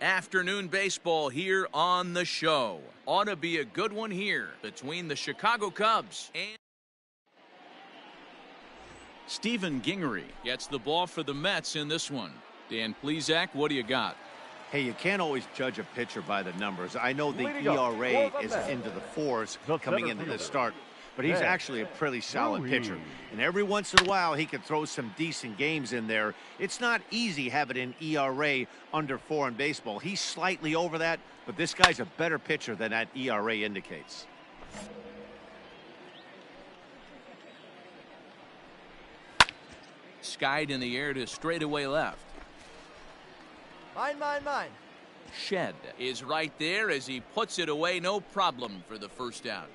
Afternoon baseball here on the show. Ought to be a good one here between the Chicago Cubs and Stephen Gingery gets the ball for the Mets in this one. Dan Plesac, what do you got? Hey, you can't always judge a pitcher by the numbers. I know the ERA is into the fours coming into the start, but he's actually a pretty solid pitcher. And every once in a while, he can throw some decent games in there. It's not easy having an ERA under 4 in baseball. He's slightly over that, but this guy's a better pitcher than that ERA indicates. Skied in the air to straightaway left. Mine. Shed is right there as he puts it away, no problem for the first out.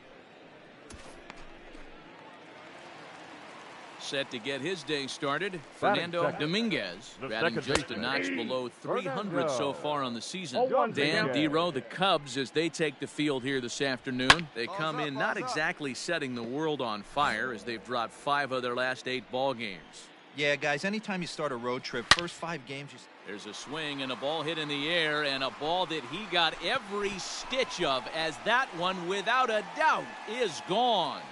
Set to get his day started, Fernando Dominguez, batting just a notch below 300 so far on the season. Dan Dero, the Cubs, as they take the field here this afternoon, they come in not exactly setting the world on fire as they've dropped 5 of their last 8 ball games. Yeah, guys, anytime you start a road trip, first 5 games, There's a swing and a ball hit in the air, and a ball that he got every stitch of, as that one, without a doubt, is gone.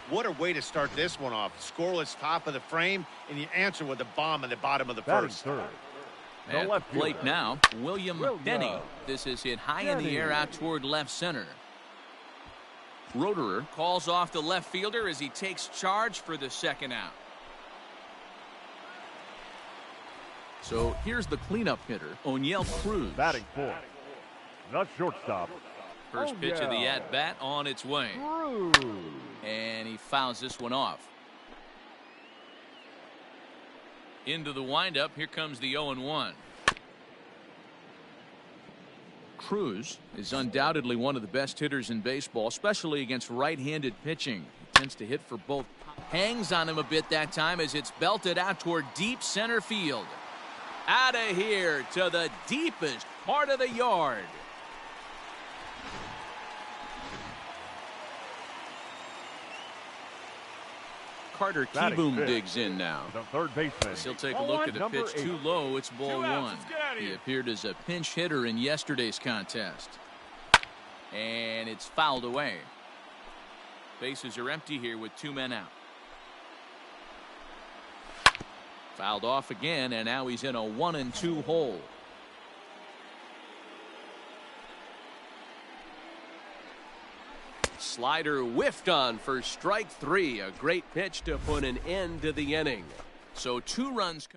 What a way to start this one off. Scoreless top of the frame, and you answer with a bomb in the bottom of the first. At the plate now, William Denny. This is hit high in the air out toward left center. Roederer calls off the left fielder as he takes charge for the second out. So here's the cleanup hitter, O'Neill Cruz. Batting 4th. Not shortstop. First pitch of the at-bat on its way. And he fouls this one off. Into the windup. Here comes the 0-1. Cruz is undoubtedly one of the best hitters in baseball, especially against right-handed pitching. He tends to hit for both. Hangs on him a bit that time as it's belted out toward deep center field. Out of here to the deepest part of the yard. Carter Kieboom digs in now. The third baseman. He'll take a look at the pitch too low. It's ball 1. He appeared as a pinch hitter in yesterday's contest. And it's fouled away. Bases are empty here with 2 men out. Fouled off again, and now he's in a 1-2 hole. Slider whiffed on for strike 3. A great pitch to put an end to the inning. So 2 runs.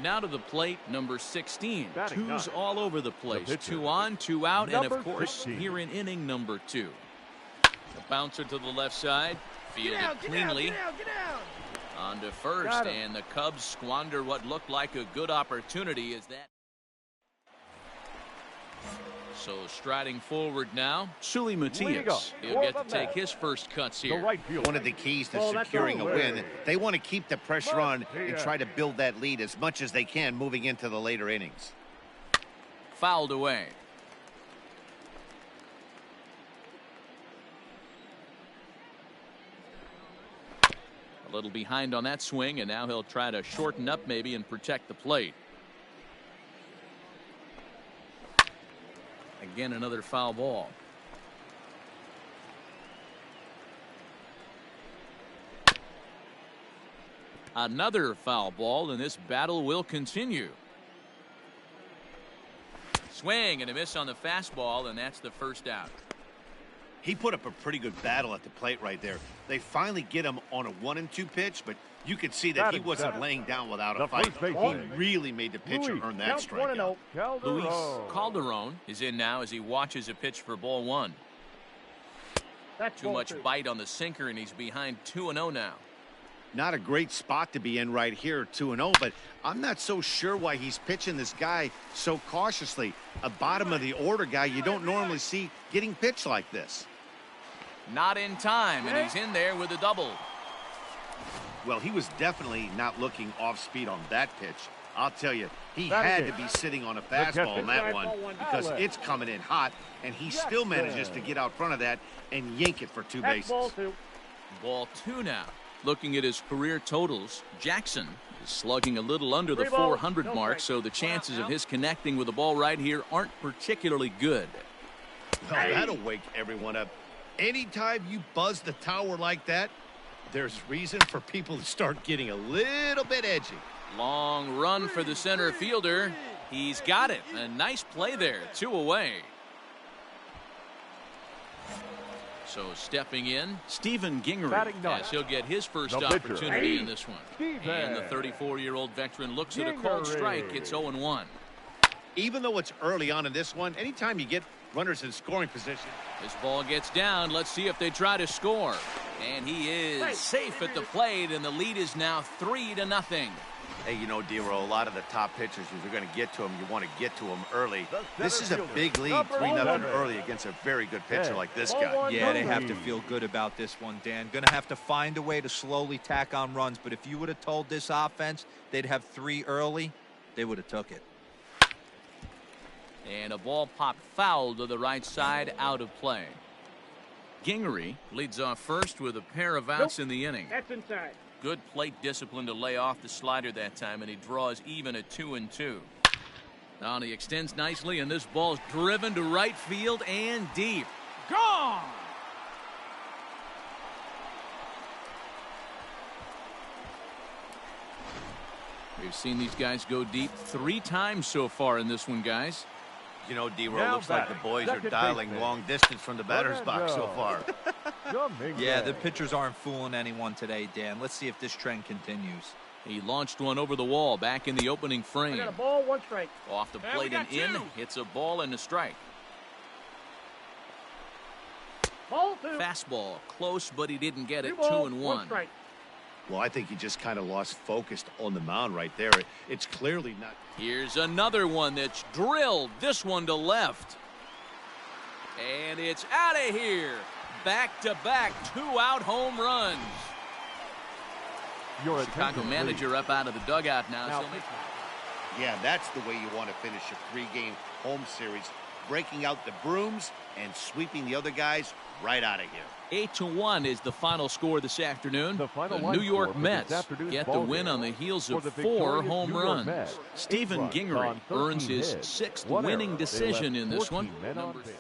Now to the plate, number 16. Twos all over the place. 2 on, 2 out, and of course 16. Here in inning number 2. A bouncer to the left side. Fielded cleanly. Get out. On to first, and the Cubs squander what looked like a good opportunity as that. So striding forward now, Sully Matias. He'll get to take his first cuts here. One of the keys to securing a win, they want to keep the pressure on and try to build that lead as much as they can moving into the later innings. Fouled away. A little behind on that swing, and now he'll try to shorten up maybe and protect the plate. Again, another foul ball. Another foul ball, and this battle will continue. Swing and a miss on the fastball, and that's the first out. He put up a pretty good battle at the plate right there. They finally get him on a 1-2 pitch, but you could see that he wasn't laying down without a fight. He really made the pitcher earn that strikeout. Luis Calderon is in now as he watches a pitch for ball 1. Too much bite on the sinker, and he's behind 2-0 now. Not a great spot to be in right here, 2-0, but I'm not so sure why he's pitching this guy so cautiously. A bottom of the order guy you don't normally see getting pitched like this. Not in time, and he's in there with a double. Well, he was definitely not looking off speed on that pitch. I'll tell you, he had to be sitting on a fastball on that one because it's coming in hot, and he still manages to get out front of that and yank it for 2 bases. Ball 2 now. Looking at his career totals, Jackson is slugging a little under the 400 mark, so the chances of his connecting with the ball right here aren't particularly good. Well, that'll wake everyone up. Anytime you buzz the tower like that, there's reason for people to start getting a little bit edgy. Long run for the center fielder. He's got it. A nice play there. 2 away. So stepping in, Stephen Gingery, as he'll get his first opportunity in this one. And the 34-year-old veteran looks at a called strike. It's 0-1. Even though it's early on in this one, anytime you get runners in scoring position. This ball gets down. Let's see if they try to score. And he is safe at the plate, and the lead is now 3-0. Hey, you know, Dero, a lot of the top pitchers, if you're going to get to them, you want to get to them early. This is a big lead, 3-0 early against a very good pitcher like this guy. Yeah, they have to feel good about this one, Dan. Going to have to find a way to slowly tack on runs, but if you would have told this offense they'd have 3 early, they would have took it. And a ball popped foul to the right side, out of play. Gingery leads off first with a pair of outs in the inning. That's inside. Good plate discipline to lay off the slider that time, and he draws even at 2-2. Now he extends nicely, and this ball's driven to right field and deep. Gone! We've seen these guys go deep 3 times so far in this one, guys. You know, D-Row, looks like the boys are dialing long distance from the batter's box so far. Yeah, the pitchers aren't fooling anyone today, Dan. Let's see if this trend continues. He launched one over the wall back in the opening frame. I got a ball, 1 strike. Off the plate and in. Hits a ball and a strike. Ball 2. Fastball close, but he didn't get it. 2-1. 2-1. Strike. Well, I think he just kind of lost focus on the mound right there. It's clearly not. Here's another one that's drilled. This one to left. And it's out of here. Back-to-back 2-out home runs. Chicago manager up out of the dugout now. Yeah, that's the way you want to finish a 3-game home series. Breaking out the brooms and sweeping the other guys right out of here. 8-1 is the final score this afternoon. The New York Mets get the win on the heels of 4 home runs. Stephen Gingery earns his 6th winning decision in this one. Number 6.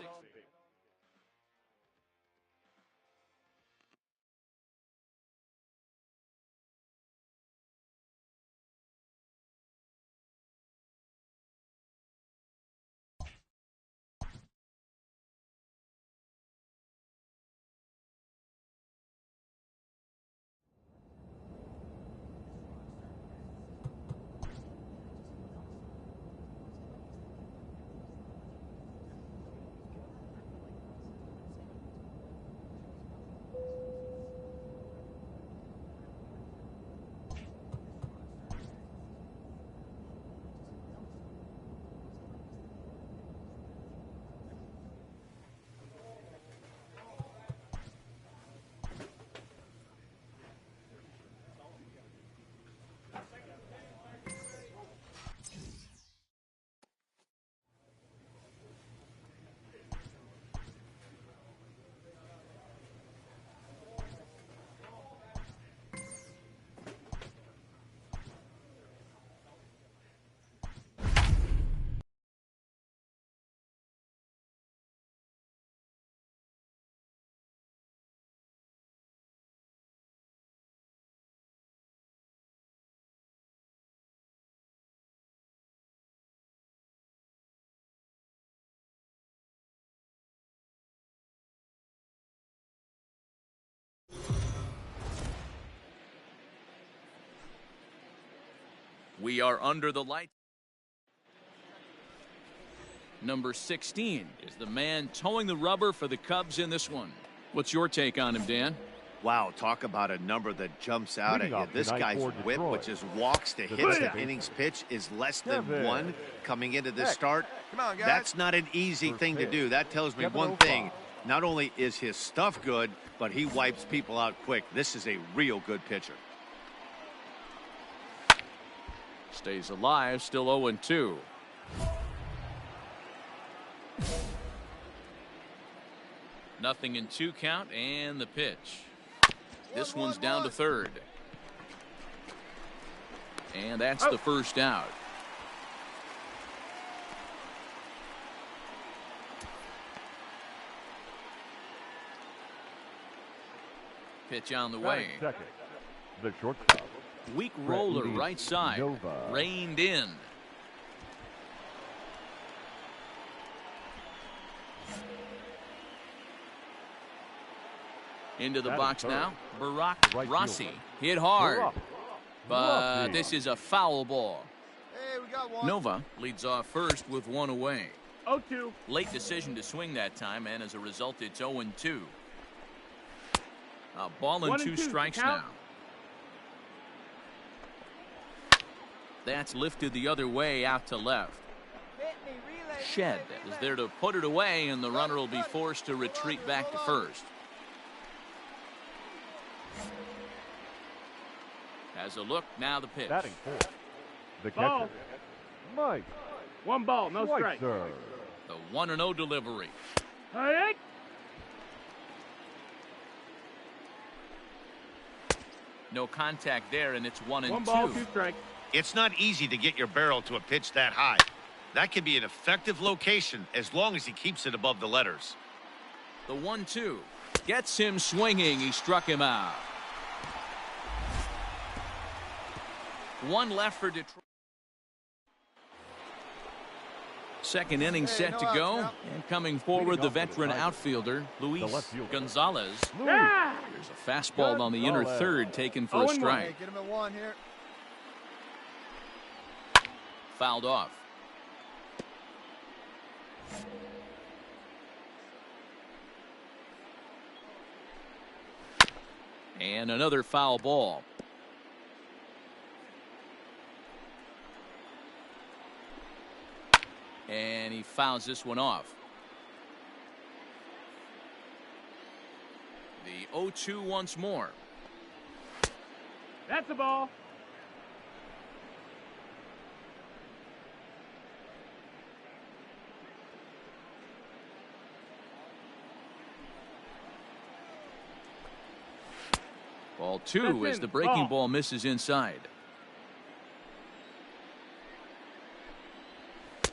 We are under the light. Number 16 is the man towing the rubber for the Cubs in this one. What's your take on him, Dan? Wow, talk about a number that jumps out at you. This guy's whip, which is walks to hits the innings pitch, is less than 1 coming into this start. Come on, guys. That's not an easy thing to do. That tells me one thing. Not only is his stuff good, but he wipes people out quick. This is a real good pitcher. Stays alive, still 0-2. Nothing in 2 count, and the pitch. This one's down to third. And that's the first out. Pitch on the way. Second, the shortstop. Weak roller right side. Reined in. Into the box now. Barack Rossi hit hard. But this is a foul ball. Hey, we got one. Nova leads off first with one away. 0-2. Late decision to swing that time, and as a result, it's 0-2. A ball and 2 strikes now. That's lifted the other way out to left. Shed is there to put it away, and the runner will be forced to retreat back to first. Has a look, now the pitch. Batting fourth, the Ball. catcher. Mike. 1 ball, no strike. Schweitzer. The 1-0 delivery. Hey, No contact there, and it's 1-2. 1 ball, 2 strikes. It's not easy to get your barrel to a pitch that high. That can be an effective location as long as he keeps it above the letters. The 1-2 gets him swinging. He struck him out. 1 left for Detroit. Second inning set to go. And coming forward, the veteran outfielder, Luis Gonzalez. Ah! There's a fastball on the inner third taken for a strike. Hey, get him at 1 here. Fouled off. And another foul ball. And he fouls this one off. The 0-2 once more. That's a ball. Ball 2 as the breaking ball misses inside.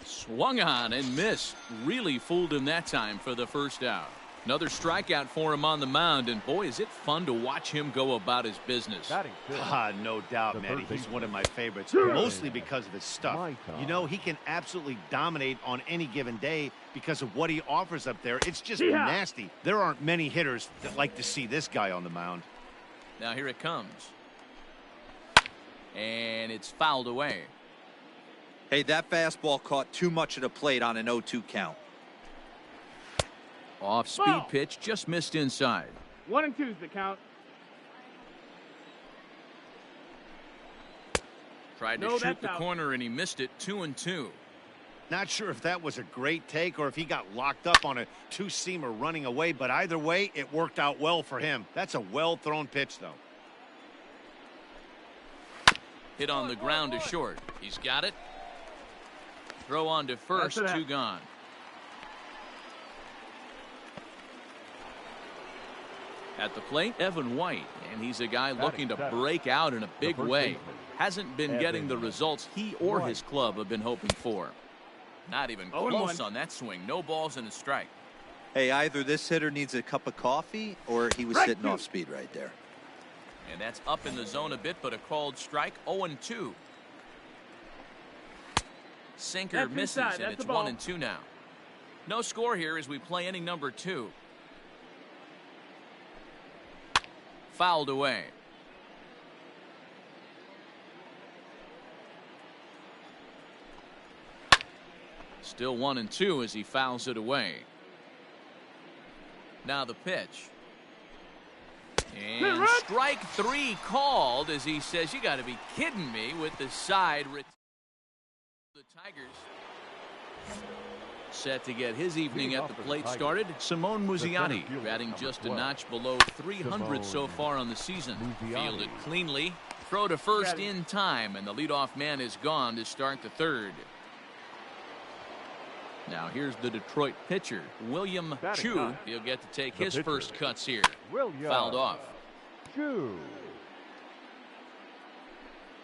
Swung on and missed. Really fooled him that time for the first out. Another strikeout for him on the mound, and boy, is it fun to watch him go about his business. No doubt, Manny. He's one of my favorites, mostly because of his stuff. You know, he can absolutely dominate on any given day because of what he offers up there. It's just nasty. There aren't many hitters that like to see this guy on the mound. Now here it comes. And it's fouled away. Hey, that fastball caught too much of the plate on an 0-2 count. Off speed pitch, just missed inside. 1-2 is the count. Tried to shoot the corner and he missed it. 2-2. Not sure if that was a great take or if he got locked up on a 2-seamer running away, but either way, it worked out well for him. That's a well-thrown pitch, though. Hit on the ground to short. He's got it. Throw on to first, 2 gone. At the plate, Evan White, and he's a guy looking to break out in a big way. Hasn't been getting the results he or his club have been hoping for. Not even close on that swing. No balls and a strike. Hey, either this hitter needs a cup of coffee or he was sitting off speed right there. And that's up in the zone a bit, but a called strike. 0-2. Sinker misses, and it's 1-2 now. No score here as we play inning number 2. Fouled away. Still 1-2 as he fouls it away. Now the pitch. And strike 3 called as he says, you got to be kidding me, with the side. The Tigers set to get his evening at the plate started. Simone Muzziotti batting just a notch below 300 so far on the season. Fielded cleanly. Throw to first in time, and the leadoff man is gone to start the third. Now here's the Detroit pitcher, William Chu. He'll get to take his first cuts here. Fouled off. 2.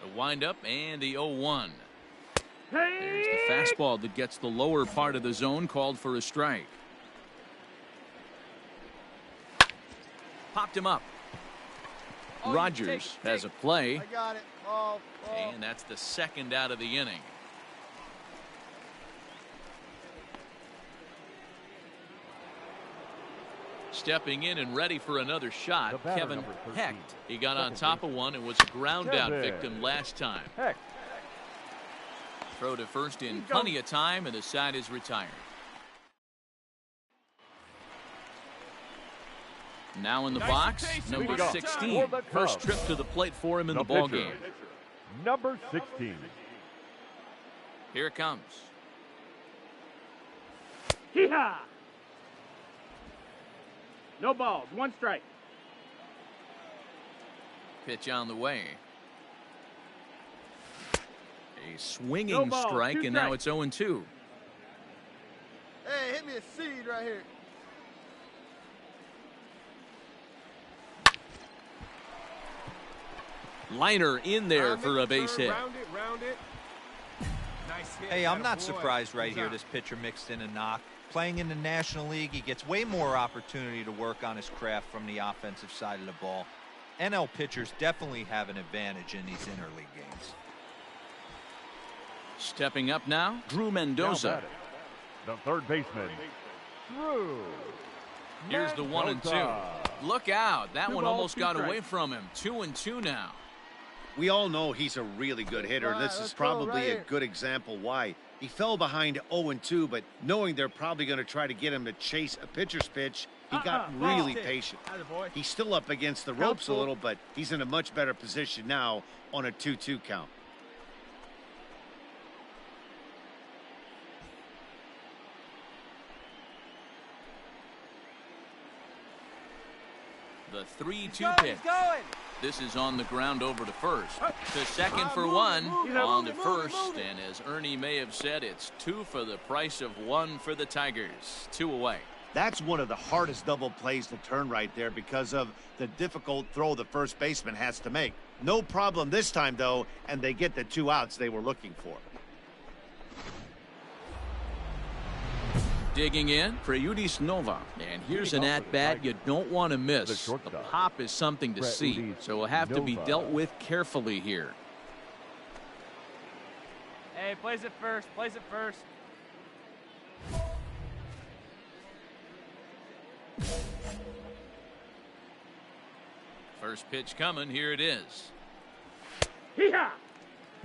The windup and the 0-1. Hey! There's the fastball that gets the lower part of the zone, called for a strike. Popped him up. Rogers has a play. I got it. Oh. And that's the second out of the inning. Stepping in and ready for another shot, Kevin Hecht. He got on top of one and was a ground out victim last time. Hecht. Throw to first in plenty of time, and the side is retired. Now in the box, number 16. First trip to the plate for him in the ball game. Number 16. Here it comes. Hee-haw! No balls, 1 strike. Pitch on the way. A swinging No ball, strike, 2 and now strikes. it's 0-2. Hey, hit me a seed right here. Liner in there for a base hit. Round it. Nice hit. Hey, I'm not Attaboy. surprised right He's here out. this pitcher mixed in a knock. Playing in the National League, he gets way more opportunity to work on his craft from the offensive side of the ball. NL pitchers definitely have an advantage in these interleague games. Stepping up now, Drew Mendoza. The third baseman, Drew. Here's the 1-2. Look out. That 2 one balls, almost 2 got away strikes. from him. 2-2 now. We all know he's a really good hitter. All right, This is let's go probably right a here. good example why. He fell behind 0-2, but knowing they're probably going to try to get him to chase a pitcher's pitch, he got really patient. He's still up against the ropes a little, but he's in a much better position now on a 2-2 count. The 3-2 pitch. This is on the ground over to first. To second for 1. On to first. And as Ernie may have said, it's 2 for the price of 1 for the Tigers. 2 away. That's one of the hardest double plays to turn right there because of the difficult throw the first baseman has to make. No problem this time, though, and they get the 2 outs they were looking for. Digging in for Yudis Nova. And here's an at-bat you don't want to miss. The pop is something to see, so will have to be dealt with carefully here. Hey, place it first. First pitch coming. Here it is. Hee-haw!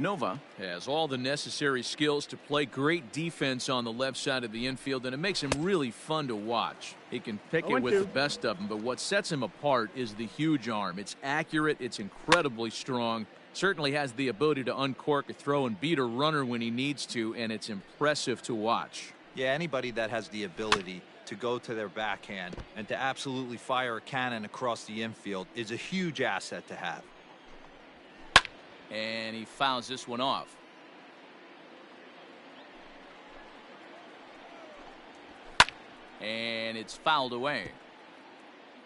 Nova has all the necessary skills to play great defense on the left side of the infield, and it makes him really fun to watch. He can pick it with the best of them, but what sets him apart is the huge arm. It's accurate, it's incredibly strong, certainly has the ability to uncork a throw and beat a runner when he needs to, and it's impressive to watch. Yeah, anybody that has the ability to go to their backhand and to absolutely fire a cannon across the infield is a huge asset to have. And he fouls this one off. And it's fouled away.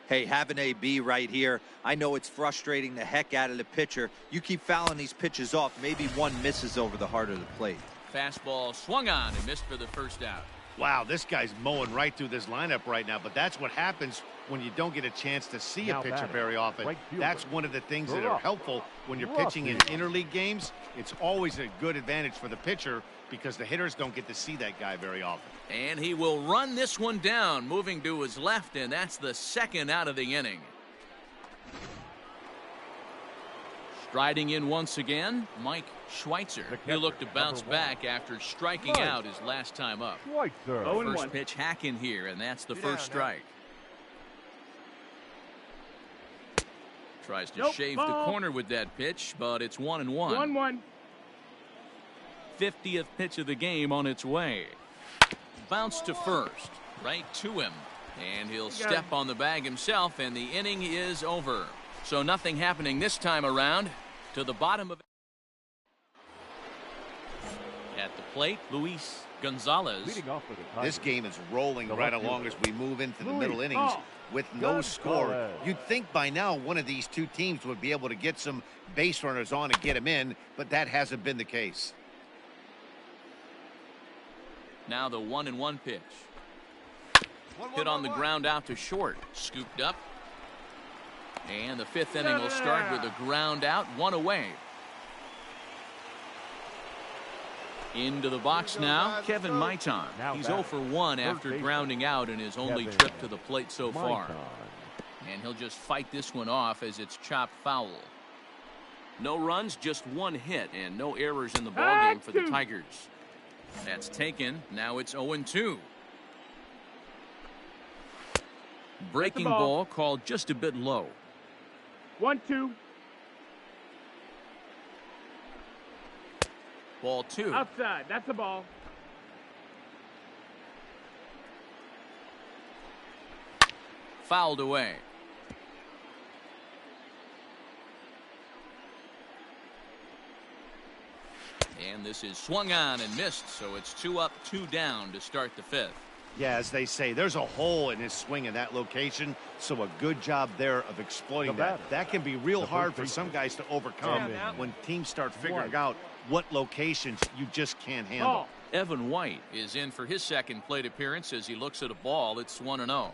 Hey, have an AB right here. I know it's frustrating the heck out of the pitcher. You keep fouling these pitches off, maybe one misses over the heart of the plate. Fastball swung on and missed for the first out. Wow, this guy's mowing right through this lineup right now, but that's what happens when you don't get a chance to see a pitcher very often. That's one of the things that are helpful when you're pitching in interleague games. It's always a good advantage for the pitcher because the hitters don't get to see that guy very often. And he will run this one down, moving to his left, and that's the second out of the inning. Striding in once again, Mike Schweitzer. He looked to bounce back after striking out his last time up. First pitch hacking here, and that's the first strike. Tries to shave the corner with that pitch, but it's 1-1. 1-1. 50th pitch of the game on its way. Bounce to first, right to him, and he'll step on the bag himself, and the inning is over. So nothing happening this time around. To the bottom of it. At the plate, Luis Gonzalez. Leading off for the Tigers. This game is rolling right along as we move into the middle innings with no score. You'd think by now one of these two teams would be able to get some base runners on and get them in, but that hasn't been the case. Now the 1-1 pitch. Hit on the ground out to short. Scooped up. And the fifth inning will start with a ground out, one away. Into the box now, Kevin Maitan. He's 0 for 1 after grounding out in his only trip to the plate so far. And he'll just fight this one off as it's chopped foul. No runs, just one hit, and no errors in the ballgame for the Tigers. That's taken. Now it's 0-2. Breaking ball called just a bit low. 1-2. Ball 2. Outside. That's a ball. Fouled away. And this is swung on and missed, so it's 2 up, 2 down to start the fifth. Yeah, as they say, there's a hole in his swing in that location, so a good job there of exploiting that. That can be real hard for some guys to overcome when teams start figuring out what locations you just can't handle. Evan White is in for his second plate appearance as he looks at a ball. It's 1-0.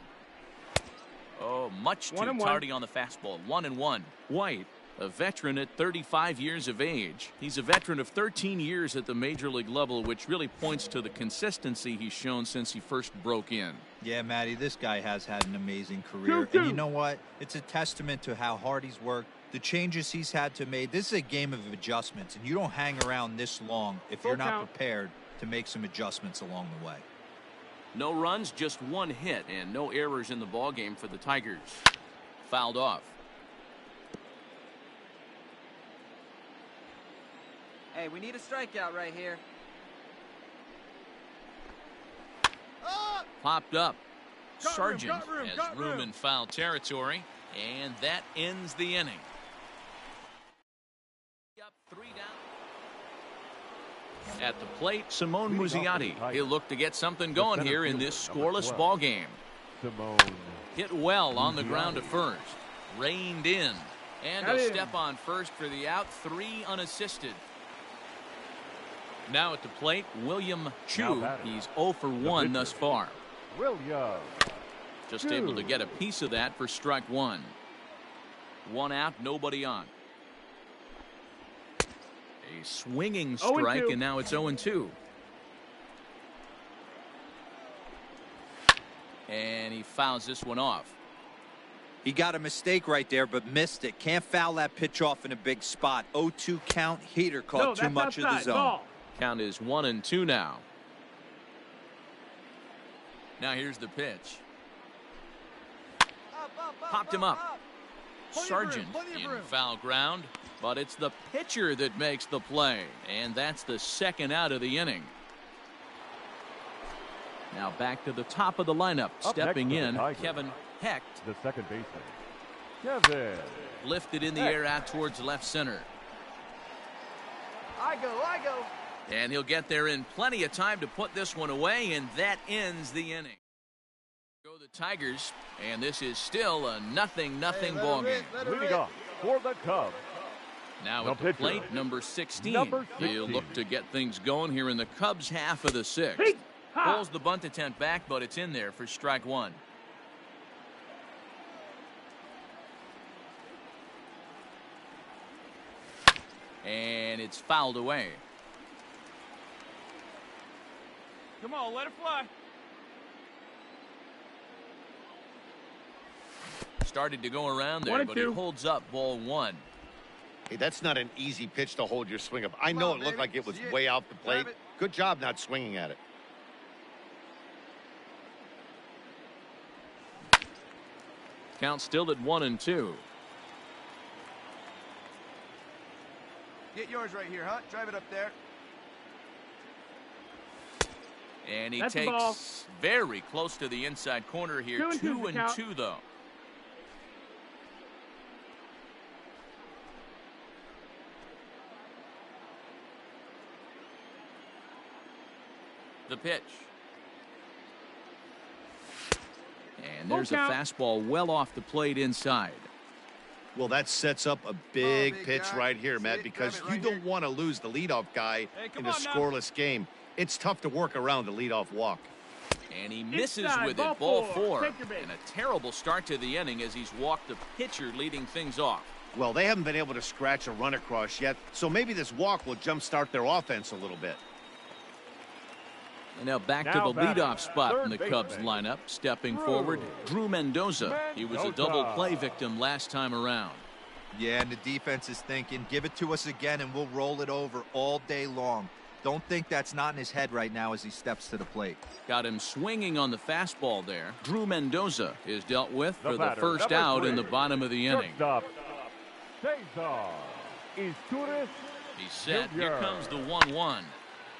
Oh, much too tardy on the fastball. 1-1. White, a veteran at 35 years of age. He's a veteran of 13 years at the major league level, which really points to the consistency he's shown since he first broke in. Yeah, Matty, this guy has had an amazing career. And you know what? It's a testament to how hard he's worked, the changes he's had to make. This is a game of adjustments, and you don't hang around this long if you're not prepared to make some adjustments along the way. No runs, just one hit, and no errors in the ballgame for the Tigers. Fouled off. Hey, we need a strikeout right here. Popped up. Sargent has room in foul territory, and that ends the inning. Up 3 down. At the plate, Simone Muzziotti. He'll look to get something going here in this scoreless ball game. Hit well on the ground to first. Reined in. And a step on first for the out. 3 unassisted. Now at the plate, William Chu. He's 0 for 1 thus far. Just able to get a piece of that for strike 1. 1 out, nobody on. A swinging strike, and now it's 0-2. And he fouls this one off. He got a mistake right there, but missed it. Can't foul that pitch off in a big spot. 0-2 count. Heater caught too much of the zone. Ball. Count is 1-2 now. Now here's the pitch. Popped him up. Sargent in foul ground, but it's the pitcher that makes the play, and that's the second out of the inning. Now back to the top of the lineup. Stepping in, Kevin Hecht. The second baseman, Kevin. Lifted in the air out towards left center. I go. And he'll get there in plenty of time to put this one away, and that ends the inning. Go the Tigers, and this is still a 0-0 ball game. Leading off for the Cubs. Now at the plate, number 16. He'll look to get things going here in the Cubs' half of the 6th. Pulls the bunt attempt back, but it's in there for strike 1. And it's fouled away. Come on, let it fly. Started to go around there, but he holds up ball 1. Hey, that's not an easy pitch to hold your swing up. I know it looked like it was way off the plate. Good job not swinging at it. Count still at 1-2. Get yours right here, Hunt. Drive it up there. And he takes very close to the inside corner here. 2-2 though. The pitch. And there's a fastball well off the plate inside. Well, that sets up a big pitch right here, Matt, because you don't want to lose the leadoff guy in a scoreless game. It's tough to work around the leadoff walk. And he misses with it, ball four. And a terrible start to the inning as he's walked the pitcher leading things off. Well, they haven't been able to scratch a run across yet, so maybe this walk will jumpstart their offense a little bit. And now back to the leadoff spot in the Cubs lineup. Stepping forward, Drew Mendoza. He was a double play victim last time around. Yeah, and the defense is thinking, give it to us again and we'll roll it over all day long. Don't think that's not in his head right now as he steps to the plate. Got him swinging on the fastball there. Drew Mendoza is dealt with for the first out in the bottom of the inning. He's set. Here comes the 1-1.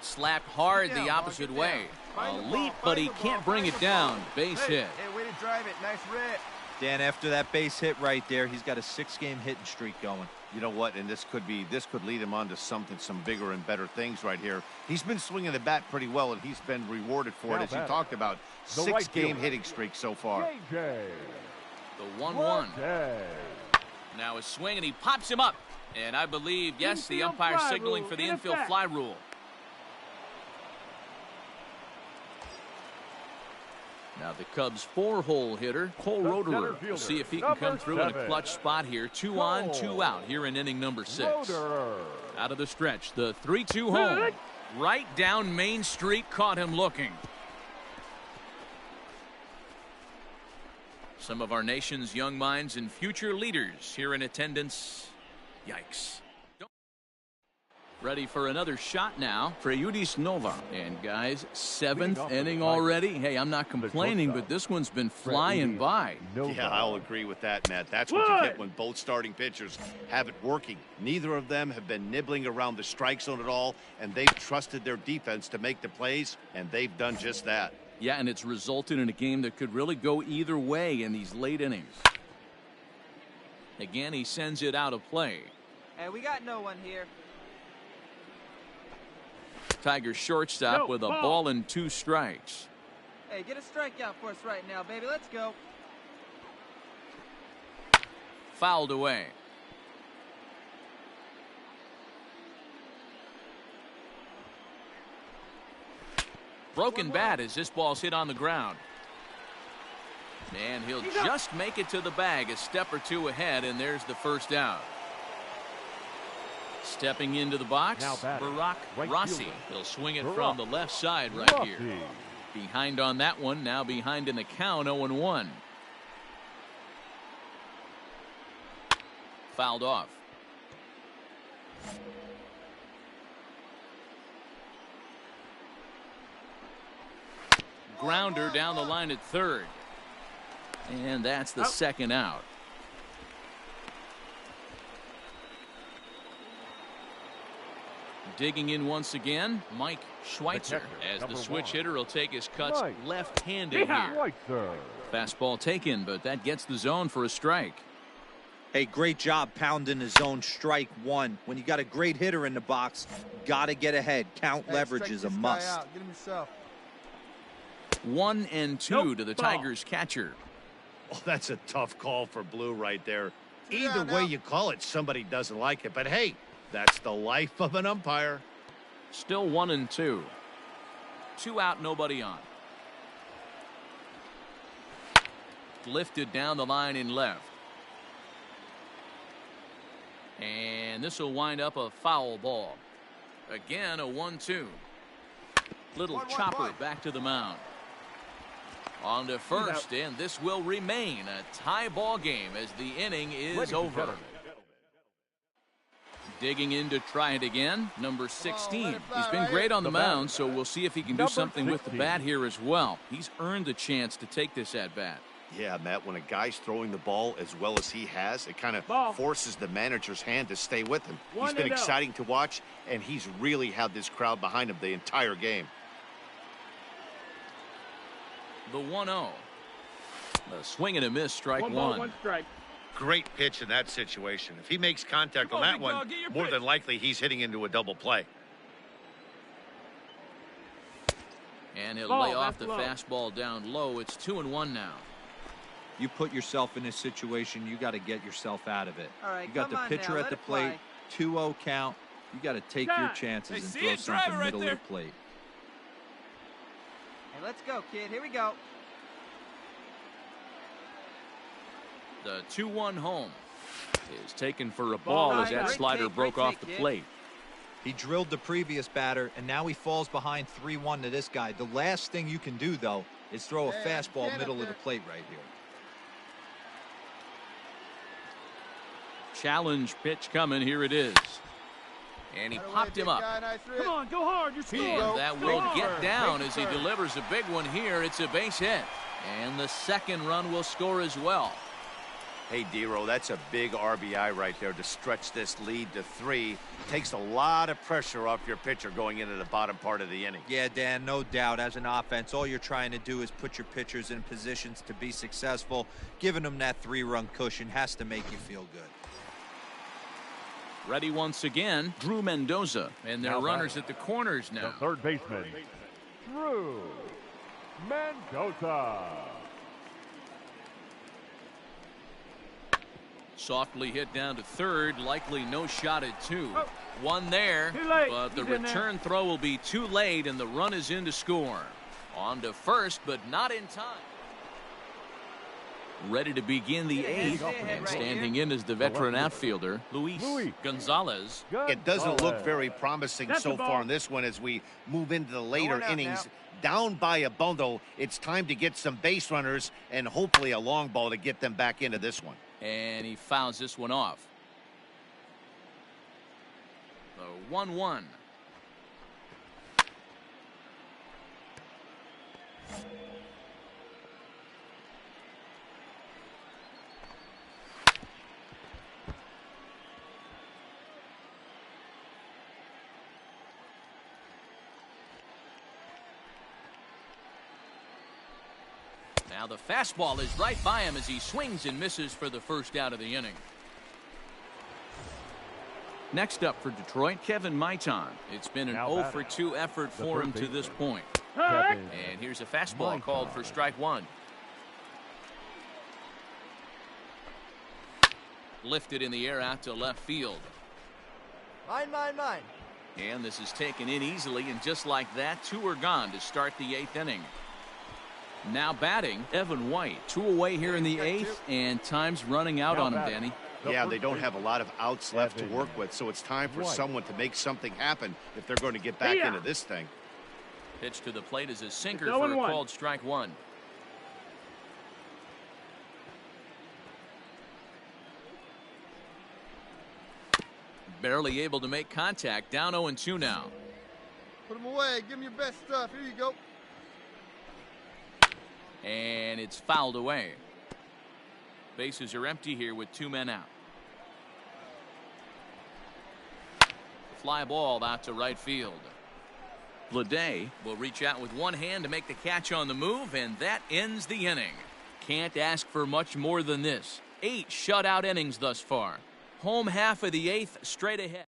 Slapped hard the opposite way. A leap, but he can't bring it down. Base hit. Hey, way to drive it. Nice rip. Dan, after that base hit right there, he's got a 6-game hitting streak going. You know what? And this could lead him on to some bigger and better things right here. He's been swinging the bat pretty well, and he's been rewarded for it, as you talked about. 6-game hitting streak so far. The 1-1. Now a swing, and he pops him up. And I believe, yes, the umpire signaling for the infield fly rule. Now the Cubs' 4-hole hitter, Cole Roederer. We'll see if he can come through in a clutch spot here. 2 on, 2 out here in inning number 6. Out of the stretch, the 3-2 home. Right down Main Street, caught him looking. Some of our nation's young minds and future leaders here in attendance. Yikes. Ready for another shot now for Yudis Nova. And guys, 7th inning already. Hey, I'm not complaining, but this one's been flying by. Yeah, I'll agree with that, Matt. That's what you get when both starting pitchers have it working. Neither of them have been nibbling around the strike zone at all, and they've trusted their defense to make the plays, and they've done just that. Yeah, and it's resulted in a game that could really go either way in these late innings. Again, he sends it out of play. Hey, we got no one here. Tigers shortstop with a ball and 2 strikes. Hey, get a strikeout for us right now, baby. Let's go. Fouled away. Broken bat as this ball's hit on the ground. And he'll just make it to the bag, a step or 2 ahead, and there's the first out. Stepping into the box, Barack Rossi. He'll swing it from the left side right here. Behind on that one, now behind in the count, 0-1. Fouled off. Grounder down the line at third. And that's the second out. Digging in once again, Mike Schweitzer, as the switch hitter will take his cuts left-handed here. Fastball taken, but that gets the zone for a strike. Hey, great job pounding the zone. Strike 1. When you got a great hitter in the box, got to get ahead. Count leverage is a must. 1-2 to the Tigers catcher. Oh, that's a tough call for Blue right there. Either way you call it, somebody doesn't like it. But hey, that's the life of an umpire. Still 1-2. 2 out, nobody on. Lifted down the line in left. And this will wind up a foul ball. Again, a 1-2. Little chopper back to the mound. On to first, and this will remain a tie ball game as the inning is over. Digging in to try it again, number 16. He's been great on the mound, so we'll see if he can do something with the bat here as well. He's earned the chance to take this at-bat. Yeah, Matt, when a guy's throwing the ball as well as he has, it kind of forces the manager's hand to stay with him. He's been exciting to watch, and he's really had this crowd behind him the entire game. The 1-0. A swing and a miss, strike 1. Ball, 1 strike. Great pitch in that situation. If he makes contact on that one, more than likely he's hitting into a double play. And he'll lay off the fastball down low. It's 2-1 now. You put yourself in this situation, you got to get yourself out of it. All right, you got the pitcher at the plate, 2-0 count. You got to take your chances and throw something middle of the plate. Hey, let's go, kid. Here we go. The 2-1 home is taken for a ball as that slider broke off the plate. He drilled the previous batter, and now he falls behind 3-1 to this guy. The last thing you can do, though, is throw a fastball middle of the plate right here. Challenge pitch coming. Here it is. And he popped him up. Come on, go hard. You're scoring. And that will get down as he delivers a big one here. It's a base hit. And the second run will score as well. Hey, D-Row, that's a big RBI right there to stretch this lead to 3. Takes a lot of pressure off your pitcher going into the bottom part of the inning. Yeah, Dan, no doubt. As an offense, all you're trying to do is put your pitchers in positions to be successful. Giving them that 3-run cushion has to make you feel good. Ready once again, Drew Mendoza. And their runners at the corners now. The third baseman, Drew Mendoza. Softly hit down to third, likely no shot at 2. One there, but the return throw will be too late, and the run is in to score. On to first, but not in time. Ready to begin the 8th, and standing in is the veteran outfielder, Luis Gonzalez. It doesn't look very promising so far in this one as we move into the later innings. Down by a bundle, it's time to get some base runners and hopefully a long ball to get them back into this one. And he fouls this one off. The 1-1. Now the fastball is right by him as he swings and misses for the first out of the inning. Next up for Detroit, Kevin Maitan. It's been an 0-for-2 effort for him to this point. And here's a fastball called for strike 1. Lifted in the air out to left field. Mine. And this is taken in easily, and just like that, 2 are gone to start the 8th inning. Now batting, Evan White. 2 away here in the 8th, and time's running out on him, Danny. Yeah, they don't have a lot of outs left to work with, so it's time for someone to make something happen if they're going to get back into this thing. Pitch to the plate is a sinker for a called strike 1. Barely able to make contact. Down 0-2 now. Put him away. Give him your best stuff. Here you go. And it's fouled away. Bases are empty here with 2 men out. Fly ball out to right field. Bleday will reach out with one hand to make the catch on the move, and that ends the inning. Can't ask for much more than this. 8 shutout innings thus far. Home half of the 8th straight ahead.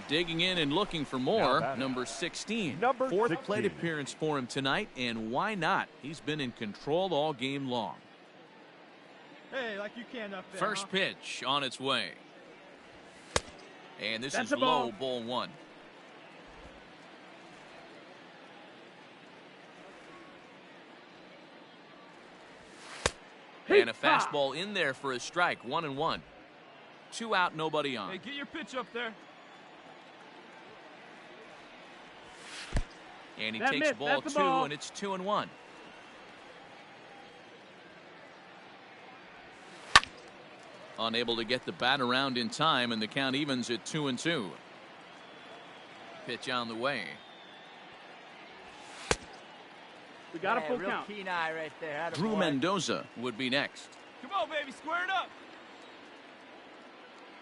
Digging in and looking for more, number 16. Fourth plate appearance for him tonight, and why not? He's been in control all game long. Hey, like you can up there. First pitch on its way. And this is low, ball 1. And a fastball in there for a strike. 1-1. 2 out, nobody on. Hey, get your pitch up there. And he takes ball 2, and it's 2-1. Unable to get the bat around in time, and the count evens at 2-2. Pitch on the way. We got a full count. Keen eye right there. Drew Mendoza would be next. Come on, baby, square it up.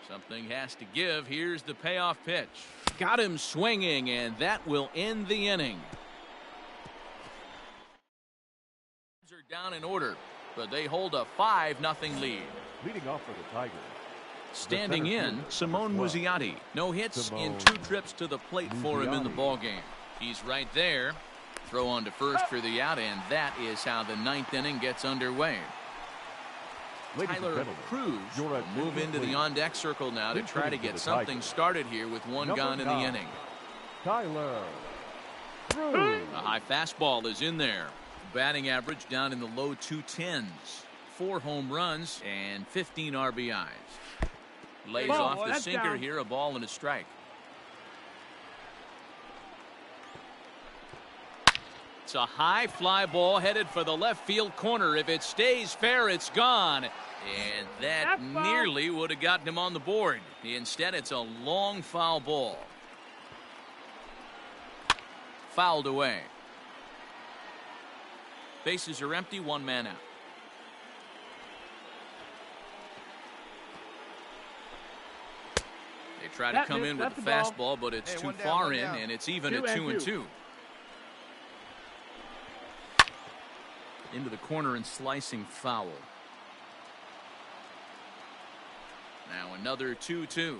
Something has to give. Here's the payoff pitch. Got him swinging, and that will end the inning. Are down in order, but they hold a 5-0 lead. Leading off for the Tigers, Standing in, Simone Muzziotti. No hits in 2 trips to the plate for him in the ballgame. He's right there. Throw on to first for the out, and that is how the 9th inning gets underway. Tyler Cruz will move into the on-deck circle now to try to get something started here with 1 gone in the inning. Tyler Cruz. A high fastball is in there. Batting average down in the low 210s. 4 home runs and 15 RBIs. Lays off the sinker here, a ball and a strike. It's a high fly ball headed for the left field corner. If it stays fair, it's gone. And that nearly would have gotten him on the board. Instead, it's a long foul ball. Fouled away. Bases are empty, 1 man out. They try to come in with the fastball, but it's too far in, and it's even at 2-2. Into the corner and slicing foul. Now another 2-2.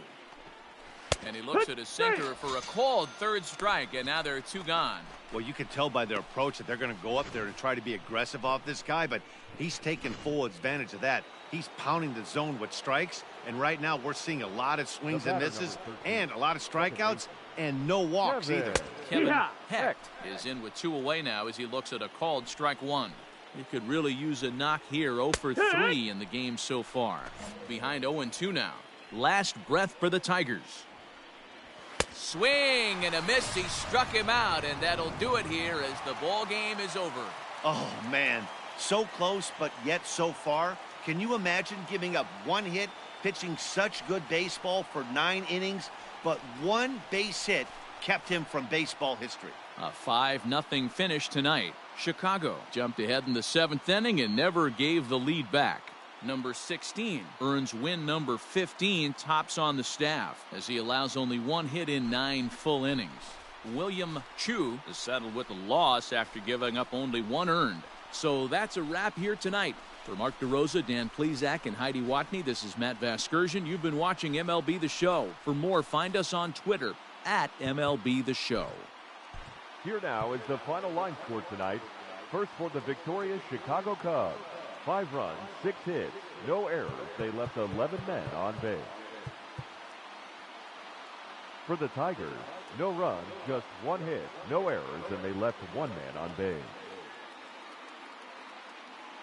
And he looks at his sinker for a called 3rd strike, and now there are 2 gone. Well, you can tell by their approach that they're going to go up there and try to be aggressive off this guy, but he's taking full advantage of that. He's pounding the zone with strikes, and right now we're seeing a lot of swings and misses and a lot of strikeouts and no walks either. Kevin Hecht is in with 2 away now as he looks at a called strike 1. He could really use a knock here. 0 for 3 in the game so far. Behind 0-2 now. Last breath for the Tigers. Swing and a miss. He struck him out, and that'll do it here as the ball game is over. Oh, man. So close, but yet so far. Can you imagine giving up 1 hit, pitching such good baseball for 9 innings, but 1 base hit kept him from baseball history? A 5-0 finish tonight. Chicago jumped ahead in the 7th inning and never gave the lead back. Number 16 earns win number 15, tops on the staff as he allows only 1 hit in 9 full innings. William Chu is settled with a loss after giving up only 1 earned. So that's a wrap here tonight. For Mark DeRosa, Dan Plesac, and Heidi Watney, this is Matt Vasgersian. You've been watching MLB The Show. For more, find us on Twitter at MLB The Show. Here now is the final line score tonight. First for the victorious Chicago Cubs. 5 runs, 6 hits, no errors. They left 11 men on base. For the Tigers, no runs, just 1 hit, no errors, and they left 1 man on base.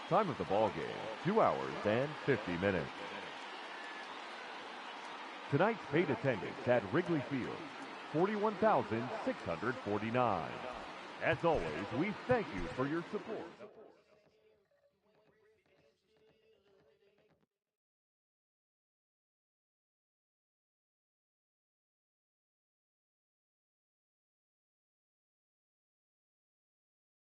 Time of the ball game, 2 hours and 50 minutes. Tonight's paid attendance at Wrigley Field, 41,649. As always, we thank you for your support.